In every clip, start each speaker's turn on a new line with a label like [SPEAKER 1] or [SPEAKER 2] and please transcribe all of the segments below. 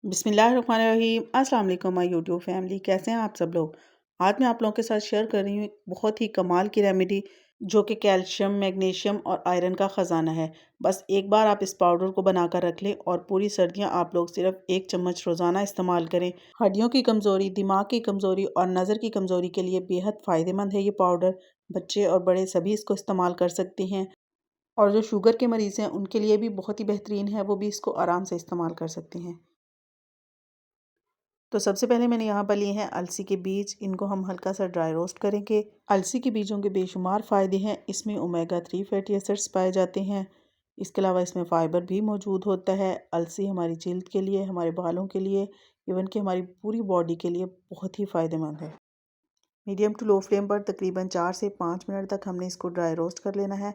[SPEAKER 1] बिस्मिल्लाहिर्रहमानिर्रहीम। अस्सलाम वालेकुम माय यूट्यूब फैमिली, कैसे हैं आप सब लोग। आज मैं आप लोगों के साथ शेयर कर रही हूँ एक बहुत ही कमाल की रेमेडी जो कि कैल्शियम, मैग्नीशियम और आयरन का ख़जाना है। बस एक बार आप इस पाउडर को बनाकर रख लें और पूरी सर्दियाँ आप लोग सिर्फ 1 चम्मच रोज़ाना इस्तेमाल करें। हड्डियों की कमज़ोरी, दिमाग की कमज़ोरी और नज़र की कमज़ोरी के लिए बेहद फ़ायदेमंद है ये पाउडर। बच्चे और बड़े सभी इसको इस्तेमाल कर सकते हैं और जो शुगर के मरीज़ हैं उनके लिए भी बहुत ही बेहतरीन है, वो भी इसको आराम से इस्तेमाल कर सकते हैं। तो सबसे पहले मैंने यहाँ पर लिए हैं अलसी के बीज। इनको हम हल्का सा ड्राई रोस्ट करेंगे। अलसी के बीजों के बेशुमार फ़ायदे हैं। इसमें ओमेगा 3 फैटी एसिड्स पाए जाते हैं। इसके अलावा इसमें फ़ाइबर भी मौजूद होता है। अलसी हमारी जिल्द के लिए, हमारे बालों के लिए, इवन कि हमारी पूरी बॉडी के लिए बहुत ही फ़ायदेमंद है। मीडियम टू लो फ्लेम पर तकरीबन 4 से 5 मिनट तक हमने इसको ड्राई रोस्ट कर लेना है।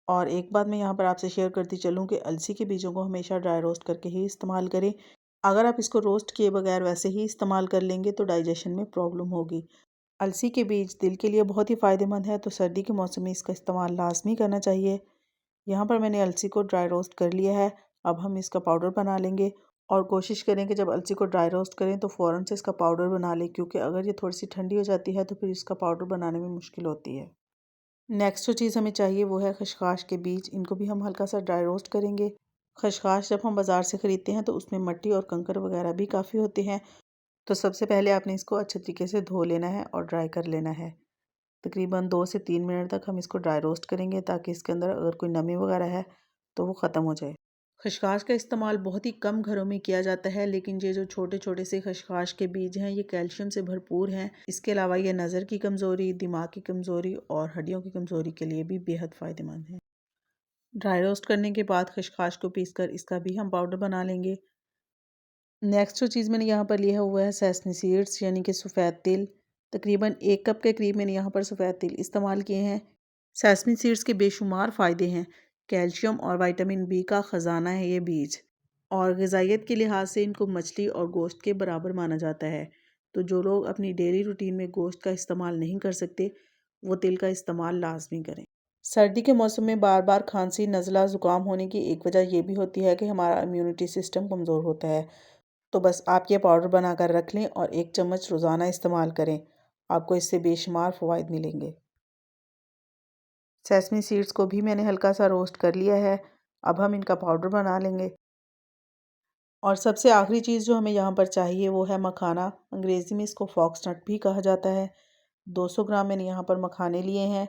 [SPEAKER 1] और एक बात मैं यहाँ पर आपसे शेयर करती चलूँ कि अलसी के बीजों को हमेशा ड्राई रोस्ट करके ही इस्तेमाल करें। अगर आप इसको रोस्ट किए बगैर वैसे ही इस्तेमाल कर लेंगे तो डाइजेशन में प्रॉब्लम होगी। अलसी के बीज दिल के लिए बहुत ही फ़ायदेमंद है, तो सर्दी के मौसम में इसका इस्तेमाल लाजमी करना चाहिए। यहाँ पर मैंने अलसी को ड्राई रोस्ट कर लिया है। अब हम इसका पाउडर बना लेंगे और कोशिश करें कि जब अलसी को ड्राई रोस्ट करें तो फ़ौरन से इसका पाउडर बना लें, क्योंकि अगर ये थोड़ी सी ठंडी हो जाती है तो फिर इसका पाउडर बनाने में मुश्किल होती है। नेक्स्ट जो चीज़ हमें चाहिए वो है खसखस के बीज। इनको भी हम हल्का सा ड्राई रोस्ट करेंगे। खसखस जब हम बाज़ार से ख़रीदते हैं तो उसमें मट्टी और कंकड़ वगैरह भी काफ़ी होते हैं, तो सबसे पहले आपने इसको अच्छे तरीके से धो लेना है और ड्राई कर लेना है। तकरीबन 2 से 3 मिनट तक हम इसको ड्राई रोस्ट करेंगे ताकि इसके अंदर अगर कोई नमी वगैरह है तो वो ख़त्म हो जाए। खसखस का इस्तेमाल बहुत ही कम घरों में किया जाता है, लेकिन ये जो छोटे छोटे से खसखस के बीज हैं ये कैल्शियम से भरपूर हैं। इसके अलावा ये नज़र की कमज़ोरी, दिमाग की कमज़ोरी और हड्डियों की कमज़ोरी के लिए भी बेहद फ़ायदेमंद है। ड्राई रोस्ट करने के बाद खसखस को पीसकर इसका भी हम पाउडर बना लेंगे। नेक्स्ट जो चीज़ मैंने यहाँ पर लिया है वो है सेसमी सीड्स, यानी कि सफ़ेद तिल। तकरीबन 1 कप के करीब मैंने यहाँ पर सफ़ेद तिल इस्तेमाल किए हैं। सेसमी सीड्स के बेशुमार फ़ायदे हैं। कैल्शियम और विटामिन बी का ख़जाना है ये बीज, और ग़िज़ाइयत के लिहाज से इनको मछली और गोश्त के बराबर माना जाता है। तो जो लोग अपनी डेली रूटीन में गोश्त का इस्तेमाल नहीं कर सकते वो तिल का इस्तेमाल लाजमी करें। सर्दी के मौसम में बार बार खांसी, नज़ला, ज़ुकाम होने की एक वजह ये भी होती है कि हमारा इम्यूनिटी सिस्टम कमज़ोर होता है। तो बस आप ये पाउडर बना कर रख लें और 1 चम्मच रोज़ाना इस्तेमाल करें। आपको इससे बेशुमार फ़वाइद मिलेंगे। सेसमी सीड्स को भी मैंने हल्का सा रोस्ट कर लिया है। अब हम इनका पाउडर बना लेंगे। और सबसे आखिरी चीज़ जो हमें यहाँ पर चाहिए वो है मखाना। अंग्रेज़ी में इसको फॉक्सनट भी कहा जाता है। 200 ग्राम मैंने यहाँ पर मखाने लिए हैं।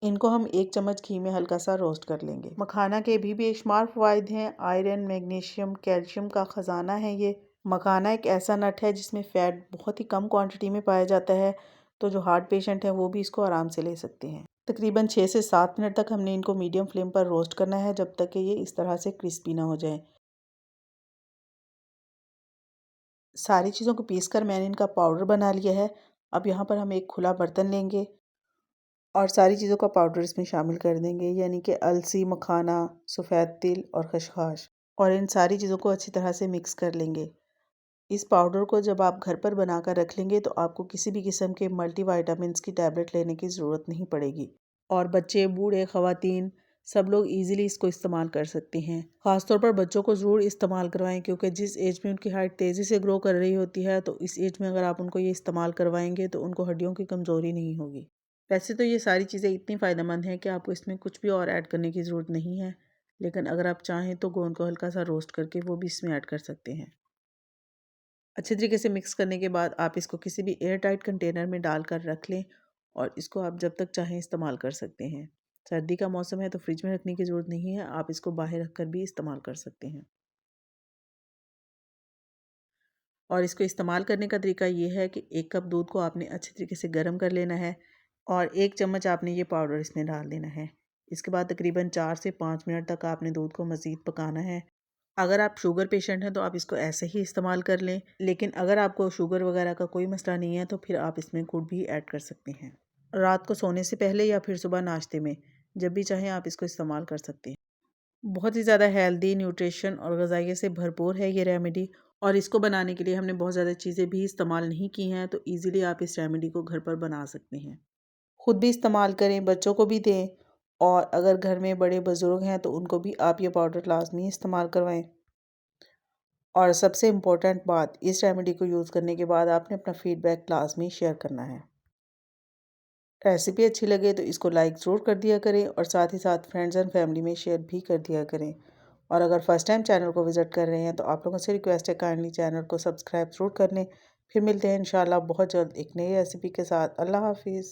[SPEAKER 1] इनको हम 1 चम्मच घी में हल्का सा रोस्ट कर लेंगे। मखाना के भी बेशुमार फ़वाइद हैं। आयरन, मैग्नीशियम, कैल्शियम का ख़जाना है ये। मखाना एक ऐसा नट है जिसमें फ़ैट बहुत ही कम क्वांटिटी में पाया जाता है, तो जो हार्ट पेशेंट हैं वो भी इसको आराम से ले सकते हैं। तकरीबन 6 से 7 मिनट तक हमने इनको मीडियम फ्लेम पर रोस्ट करना है, जब तक कि ये इस तरह से क्रिस्पी ना हो जाए। सारी चीज़ों को पीस कर मैंने इनका पाउडर बना लिया है। अब यहाँ पर हम एक खुला बर्तन लेंगे और सारी चीज़ों का पाउडर इसमें शामिल कर देंगे, यानी कि अलसी, मखाना, सफ़ेद तिल और खसखस, और इन सारी चीज़ों को अच्छी तरह से मिक्स कर लेंगे। इस पाउडर को जब आप घर पर बनाकर रख लेंगे तो आपको किसी भी किस्म के मल्टीविटामिन्स की टैबलेट लेने की ज़रूरत नहीं पड़ेगी, और बच्चे, बूढ़े, ख़वातीन सब लोग इजीली इसको इस्तेमाल कर सकते हैं। ख़ासतौर पर बच्चों को ज़रूर इस्तेमाल करवाएं, क्योंकि जिस एज में उनकी हाइट तेज़ी से ग्रो कर रही होती है तो इस एज में अगर आप उनको ये इस्तेमाल करवाएंगे तो उनको हड्डियों की कमज़ोरी नहीं होगी। वैसे तो ये सारी चीज़ें इतनी फ़ायदेमंद हैं कि आपको इसमें कुछ भी और ऐड करने की ज़रूरत नहीं है, लेकिन अगर आप चाहें तो गोंद को हल्का सा रोस्ट करके वो भी इसमें ऐड कर सकते हैं। अच्छे तरीके से मिक्स करने के बाद आप इसको किसी भी एयर टाइट कंटेनर में डालकर रख लें, और इसको आप जब तक चाहें इस्तेमाल कर सकते हैं। सर्दी का मौसम है तो फ्रिज में रखने की ज़रूरत नहीं है, आप इसको बाहर रख कर भी इस्तेमाल कर सकते हैं। और इसको इस्तेमाल करने का तरीका ये है कि 1 कप दूध को आपने अच्छे तरीके से गर्म कर लेना है और 1 चम्मच आपने ये पाउडर इसमें डाल देना है। इसके बाद तकरीबन 4 से 5 मिनट तक आपने दूध को मज़ीद पकाना है। अगर आप शुगर पेशेंट हैं तो आप इसको ऐसे ही इस्तेमाल कर लें, लेकिन अगर आपको शुगर वगैरह का कोई मसला नहीं है तो फिर आप इसमें गुड़ भी ऐड कर सकते हैं। रात को सोने से पहले या फिर सुबह नाश्ते में, जब भी चाहें आप इसको इस्तेमाल कर सकते हैं। बहुत ही ज़्यादा हेल्दी, न्यूट्रिशन और ग़िज़ाइयत से भरपूर है ये रेमेडी, और इसको बनाने के लिए हमने बहुत ज़्यादा चीज़ें भी इस्तेमाल नहीं की हैं, तो ईज़िली आप इस रेमेडी को घर पर बना सकते हैं। खुद भी इस्तेमाल करें, बच्चों को भी दें, और अगर घर में बड़े बुज़ुर्ग हैं तो उनको भी आप ये पाउडर लाज़मी इस्तेमाल करवाएं। और सबसे इम्पोर्टेंट बात, इस रेमेडी को यूज़ करने के बाद आपने अपना फीडबैक लाजमी शेयर करना है। रेसिपी अच्छी लगे तो इसको लाइक ज़रूर कर दिया करें और साथ ही साथ फ्रेंड्स एंड फैमिली में शेयर भी कर दिया करें। और अगर फर्स्ट टाइम चैनल को विज़िट कर रहे हैं तो आप लोगों से रिक्वेस्ट है, काइंडली चैनल को सब्सक्राइब ज़रूर कर लें। फिर मिलते हैं इंशाल्लाह बहुत जल्द एक नई रेसिपी के साथ। अल्लाह हाफिज़।